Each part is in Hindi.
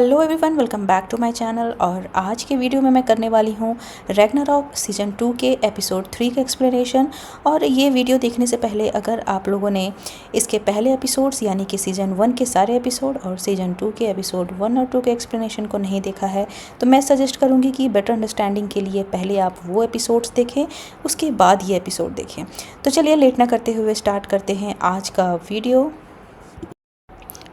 Hello everyone, welcome back to my channel. और आज के वीडियो में मैं करने वाली हूँ रैग्नारॉक सीज़न 2 के एपिसोड 3 का एक्सप्लेनेशन। और ये वीडियो देखने से पहले अगर आप लोगों ने इसके पहले एपिसोड्स यानी कि सीज़न 1 के सारे एपिसोड और सीज़न 2 के एपिसोड 1 और 2 के एक्सप्लेनेशन को नहीं देखा है तो मैं सजेस्ट करूँगी कि बेटर अंडरस्टैंडिंग के लिए पहले आप वो एपिसोड्स देखें, उसके बाद ये एपिसोड देखें। तो चलिए लेट ना करते हुए स्टार्ट करते हैं आज का वीडियो।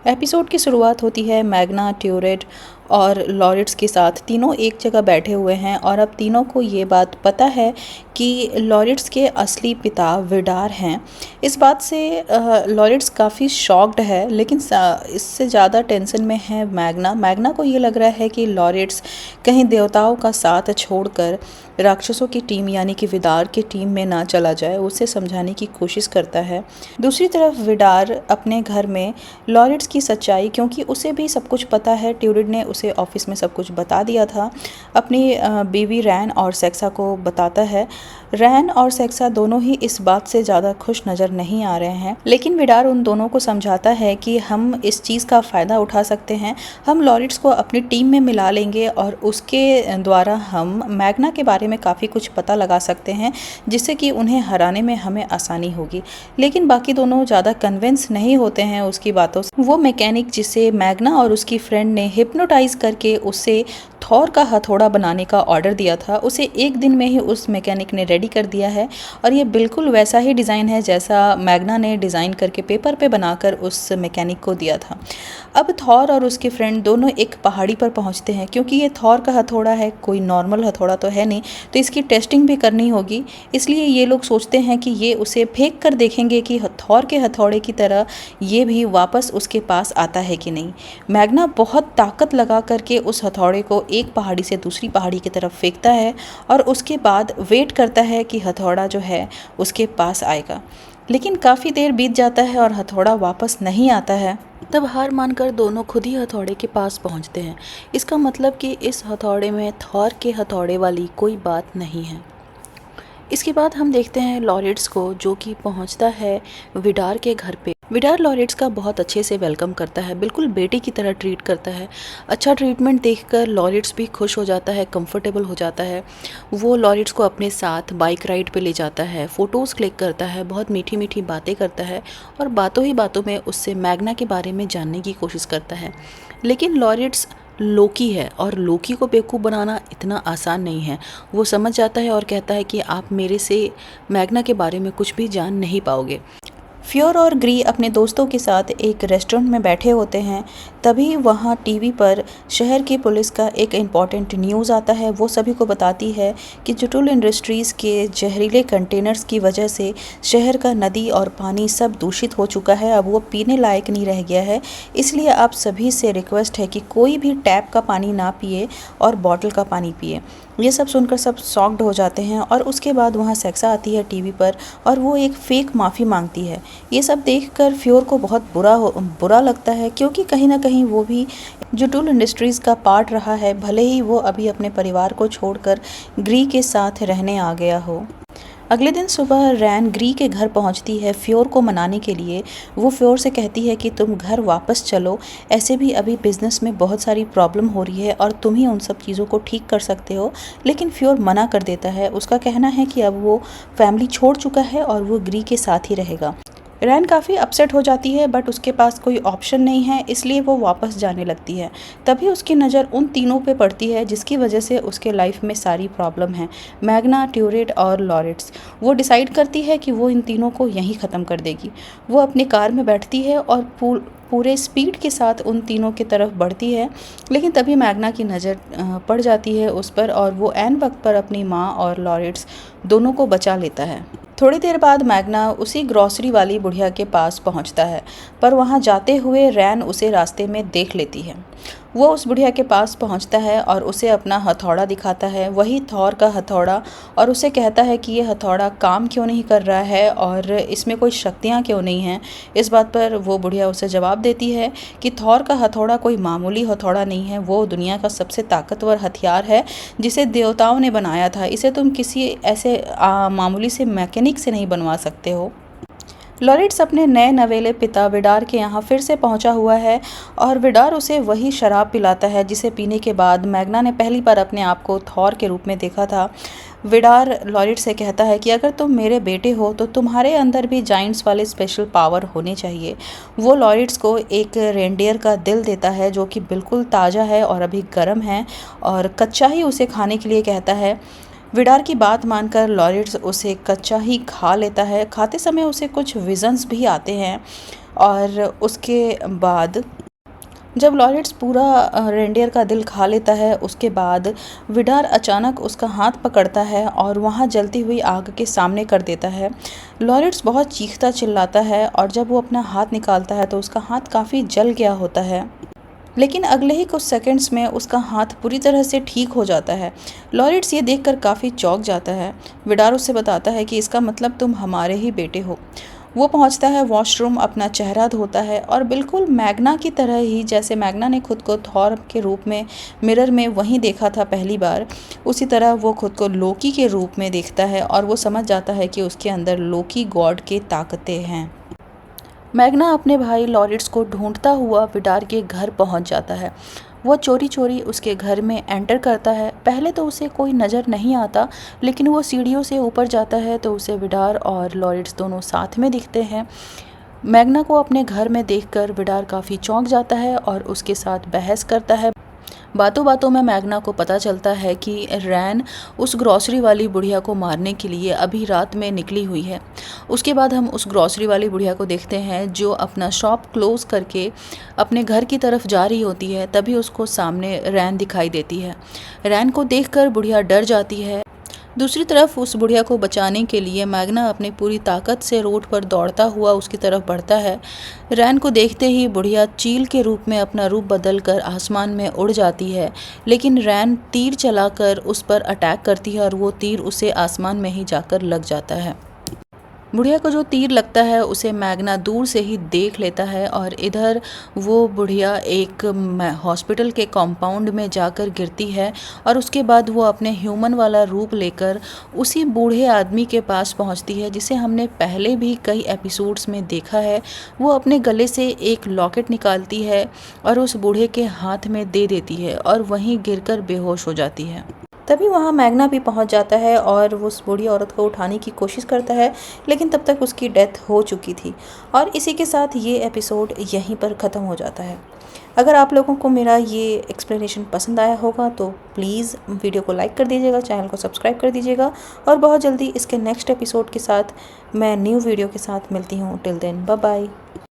एपिसोड की शुरुआत होती है मैग्ना, ट्यूरेट और लॉरिट्स के साथ। तीनों एक जगह बैठे हुए हैं और अब तीनों को ये बात पता है कि लॉरिट्स के असली पिता विडार हैं। इस बात से लॉरिट्स काफ़ी शॉक्ड है, लेकिन इससे ज़्यादा टेंशन में है मैग्ना को ये लग रहा है कि लॉरिट्स कहीं देवताओं का साथ छोड़कर राक्षसों की टीम यानी कि विडार की टीम में ना चला जाए। उसे समझाने की कोशिश करता है। दूसरी तरफ विडार अपने घर में लॉरिट्स की सच्चाई, क्योंकि उसे भी सब कुछ पता है, ट्यूरिड ने उसे ऑफिस में सब कुछ बता दिया था, अपनी बीवी रैन और सेक्सा को बताता है। रैन और सेक्सा दोनों ही इस बात से ज़्यादा खुश नज़र नहीं आ रहे हैं, लेकिन विडार उन दोनों को समझाता है कि हम इस चीज़ का फ़ायदा उठा सकते हैं, हम लॉरिट्स को अपनी टीम में मिला लेंगे और उसके द्वारा हम मैग्ना के बारे में काफ़ी कुछ पता लगा सकते हैं, जिससे कि उन्हें हराने में हमें आसानी होगी। लेकिन बाकी दोनों ज़्यादा कन्विंस नहीं होते हैं उसकी बातों से। वो मैकेनिक जिसे मैग्ना और उसकी फ्रेंड ने हिप्नोटाइज करके उससे थॉर का हथौड़ा बनाने का ऑर्डर दिया था, उसे एक दिन में ही उस मैकेनिक ने रेडी कर दिया है। और ये बिल्कुल वैसा ही डिज़ाइन है जैसा मैग्ना ने डिज़ाइन करके पेपर पे बनाकर उस मैकेनिक को दिया था। अब थॉर और उसके फ्रेंड दोनों एक पहाड़ी पर पहुंचते हैं, क्योंकि ये थॉर का हथौड़ा है, कोई नॉर्मल हथौड़ा तो है नहीं, तो इसकी टेस्टिंग भी करनी होगी। इसलिए ये लोग सोचते हैं कि ये उसे फेंक कर देखेंगे कि थॉर के हथौड़े की तरह ये भी वापस उसके पास आता है कि नहीं। मैग्ना बहुत ताकत लगा करके उस हथौड़े को एक पहाड़ी से दूसरी पहाड़ी की तरफ फेंकता है और उसके बाद वेट करता है कि हथौड़ा जो है उसके पास आएगा। लेकिन काफ़ी देर बीत जाता है और हथौड़ा वापस नहीं आता है। तब हार मानकर दोनों खुद ही हथौड़े के पास पहुंचते हैं। इसका मतलब कि इस हथौड़े में थॉर के हथौड़े वाली कोई बात नहीं है। इसके बाद हम देखते हैं लॉरिट्स को, जो कि पहुंचता है विडार के घर पे। विडार लॉरिट्स का बहुत अच्छे से वेलकम करता है, बिल्कुल बेटे की तरह ट्रीट करता है। अच्छा ट्रीटमेंट देखकर लॉरिट्स भी खुश हो जाता है, कंफर्टेबल हो जाता है। वो लॉरिट्स को अपने साथ बाइक राइड पे ले जाता है, फ़ोटोज़ क्लिक करता है, बहुत मीठी मीठी बातें करता है और बातों ही बातों में उससे मैग्ना के बारे में जानने की कोशिश करता है। लेकिन लॉरिट्स लोकी है और लोकी को बेवकूफ़ बनाना इतना आसान नहीं है। वो समझ जाता है और कहता है कि आप मेरे से मैग्ना के बारे में कुछ भी जान नहीं पाओगे। फ्योर और ग्री अपने दोस्तों के साथ एक रेस्टोरेंट में बैठे होते हैं, तभी वहाँ टीवी पर शहर की पुलिस का एक इम्पॉर्टेंट न्यूज़ आता है। वो सभी को बताती है कि जुटुल इंडस्ट्रीज़ के जहरीले कंटेनर्स की वजह से शहर का नदी और पानी सब दूषित हो चुका है, अब वो पीने लायक नहीं रह गया है। इसलिए आप सभी से रिक्वेस्ट है कि कोई भी टैप का पानी ना पिए और बॉटल का पानी पिए। ये सब सुनकर सब शॉक्ड हो जाते हैं और उसके बाद वहाँ सेक्सा आती है टीवी पर और वो एक फ़ेक माफ़ी मांगती है। ये सब देखकर फ्योर को बहुत बुरा लगता है, क्योंकि कहीं ना कहीं वो भी जुटुल इंडस्ट्रीज़ का पार्ट रहा है, भले ही वो अभी अपने परिवार को छोड़कर ग्री के साथ रहने आ गया हो। अगले दिन सुबह रैन ग्री के घर पहुंचती है फ्योर को मनाने के लिए। वो फ्योर से कहती है कि तुम घर वापस चलो, ऐसे भी अभी बिज़नेस में बहुत सारी प्रॉब्लम हो रही है और तुम ही उन सब चीज़ों को ठीक कर सकते हो। लेकिन फ्योर मना कर देता है। उसका कहना है कि अब वो फैमिली छोड़ चुका है और वो ग्री के साथ ही रहेगा। रैन काफ़ी अपसेट हो जाती है, बट उसके पास कोई ऑप्शन नहीं है, इसलिए वो वापस जाने लगती है। तभी उसकी नज़र उन तीनों पे पड़ती है जिसकी वजह से उसके लाइफ में सारी प्रॉब्लम है, मैग्ना, ट्यूरेट और लॉरिट्स। वो डिसाइड करती है कि वो इन तीनों को यहीं ख़त्म कर देगी। वो अपनी कार में बैठती है और पूरे स्पीड के साथ उन तीनों की तरफ बढ़ती है। लेकिन तभी मैग्ना की नज़र पड़ जाती है उस पर और वो ऐन वक्त पर अपनी माँ और लॉरिट्स दोनों को बचा लेता है। थोड़ी देर बाद मैग्ना उसी ग्रॉसरी वाली बुढ़िया के पास पहुंचता है, पर वहां जाते हुए रैन उसे रास्ते में देख लेती है। वो उस बुढ़िया के पास पहुंचता है और उसे अपना हथौड़ा दिखाता है, वही थॉर का हथौड़ा, और उसे कहता है कि ये हथौड़ा काम क्यों नहीं कर रहा है और इसमें कोई शक्तियाँ क्यों नहीं हैं। इस बात पर वो बुढ़िया उसे जवाब देती है कि थॉर का हथौड़ा कोई मामूली हथौड़ा नहीं है, वो दुनिया का सबसे ताकतवर हथियार है जिसे देवताओं ने बनाया था। इसे तुम किसी ऐसे मामूली से मैकेनिक से नहीं बनवा सकते हो। लॉरिट्स अपने नए नवेले पिता विडार के यहाँ फिर से पहुँचा हुआ है और विडार उसे वही शराब पिलाता है जिसे पीने के बाद मैग्ना ने पहली बार अपने आप को थॉर के रूप में देखा था। विडार लॉरिट्स से कहता है कि अगर तुम मेरे बेटे हो तो तुम्हारे अंदर भी जाइंट्स वाले स्पेशल पावर होने चाहिए। वो लॉरिट्स को एक रेंडियर का दिल देता है जो कि बिल्कुल ताज़ा है और अभी गर्म है और कच्चा ही उसे खाने के लिए कहता है। विडार की बात मानकर लॉरिट्स उसे कच्चा ही खा लेता है। खाते समय उसे कुछ विजन्स भी आते हैं और उसके बाद जब लॉरिट्स पूरा रेंडियर का दिल खा लेता है उसके बाद विडार अचानक उसका हाथ पकड़ता है और वहाँ जलती हुई आग के सामने कर देता है। लॉरिट्स बहुत चीखता चिल्लाता है और जब वो अपना हाथ निकालता है तो उसका हाथ काफ़ी जल गया होता है, लेकिन अगले ही कुछ सेकंड्स में उसका हाथ पूरी तरह से ठीक हो जाता है। लॉरिट्स ये देखकर काफ़ी चौंक जाता है। विडार उससे बताता है कि इसका मतलब तुम हमारे ही बेटे हो। वो पहुंचता है वॉशरूम, अपना चेहरा धोता है और बिल्कुल मैग्ना की तरह ही, जैसे मैग्ना ने खुद को थॉर के रूप में मिरर में वहीं देखा था पहली बार, उसी तरह वो खुद को लोकी के रूप में देखता है और वो समझ जाता है कि उसके अंदर लोकी गॉड की ताकतें हैं। मैग्ना अपने भाई लॉरिट्स को ढूंढता हुआ विडार के घर पहुंच जाता है। वो चोरी चोरी उसके घर में एंटर करता है। पहले तो उसे कोई नज़र नहीं आता, लेकिन वो सीढ़ियों से ऊपर जाता है तो उसे विडार और लॉरिट्स दोनों साथ में दिखते हैं। मैग्ना को अपने घर में देखकर विडार काफ़ी चौंक जाता है और उसके साथ बहस करता है। बातों बातों में मैग्ना को पता चलता है कि रैन उस ग्रॉसरी वाली बुढ़िया को मारने के लिए अभी रात में निकली हुई है। उसके बाद हम उस ग्रॉसरी वाली बुढ़िया को देखते हैं जो अपना शॉप क्लोज करके अपने घर की तरफ जा रही होती है। तभी उसको सामने रैन दिखाई देती है। रैन को देखकर बुढ़िया डर जाती है। दूसरी तरफ उस बुढ़िया को बचाने के लिए मैग्ना अपनी पूरी ताकत से रोड पर दौड़ता हुआ उसकी तरफ बढ़ता है। रैन को देखते ही बुढ़िया चील के रूप में अपना रूप बदलकर आसमान में उड़ जाती है, लेकिन रैन तीर चलाकर उस पर अटैक करती है और वो तीर उसे आसमान में ही जाकर लग जाता है। बुढ़िया को जो तीर लगता है उसे मैग्ना दूर से ही देख लेता है और इधर वो बुढ़िया एक हॉस्पिटल के कॉम्पाउंड में जाकर गिरती है और उसके बाद वो अपने ह्यूमन वाला रूप लेकर उसी बूढ़े आदमी के पास पहुंचती है जिसे हमने पहले भी कई एपिसोड्स में देखा है। वो अपने गले से एक लॉकेट निकालती है और उस बूढ़े के हाथ में दे देती है और वहीं गिरकर बेहोश हो जाती है। तभी वहाँ मैग्ना भी पहुँच जाता है और वो उस बूढ़ी औरत को उठाने की कोशिश करता है, लेकिन तब तक उसकी डेथ हो चुकी थी। और इसी के साथ ये एपिसोड यहीं पर ख़त्म हो जाता है। अगर आप लोगों को मेरा ये एक्सप्लेनेशन पसंद आया होगा तो प्लीज़ वीडियो को लाइक कर दीजिएगा, चैनल को सब्सक्राइब कर दीजिएगा और बहुत जल्दी इसके नेक्स्ट एपिसोड के साथ मैं न्यू वीडियो के साथ मिलती हूँ। Till then bye bye.